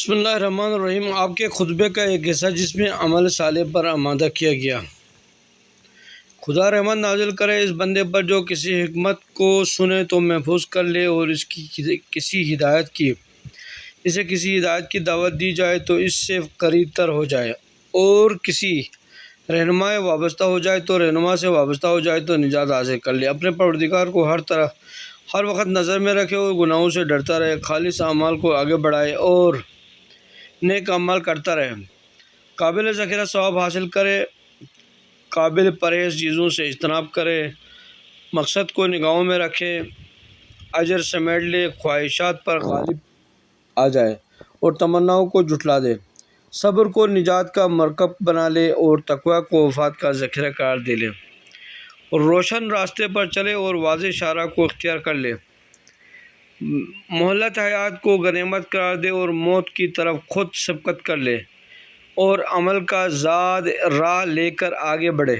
بسم اللہ الرحمن الرحیم۔ آپ کے خطبے کا ایک حصہ جس میں عمل صالح پر آمادہ کیا گیا۔ خدا رحمت نازل کرے اس بندے پر جو کسی حکمت کو سنے تو محفوظ کر لے، اور اسے کسی ہدایت کی دعوت دی جائے تو اس سے قریب تر ہو جائے، اور کسی رہنما وابستہ ہو جائے تو رہنما سے وابستہ ہو جائے تو نجات حاصل کر لے۔ اپنے پروردگار کو ہر وقت نظر میں رکھے اور گناہوں سے ڈرتا رہے، خالص اعمال کو آگے بڑھائے اور نیک عمل کرتا رہے، قابل ذخیرہ ثواب حاصل کرے، قابل پرہیز چیزوں سے اجتناب کرے، مقصد کو نگاہوں میں رکھے، اجر سمیٹ لے، خواہشات پر غالب آ جائے اور تمناؤں کو جھٹلا دے، صبر کو نجات کا مرکب بنا لے اور تقوی کو وفات کا ذخیرہ قرار دے لے، اور روشن راستے پر چلے اور واضح شرع کو اختیار کر لے، مہلت حیات کو غنیمت قرار دے اور موت کی طرف خود سبقت کر لے، اور عمل کا زاد راہ لے کر آگے بڑھے۔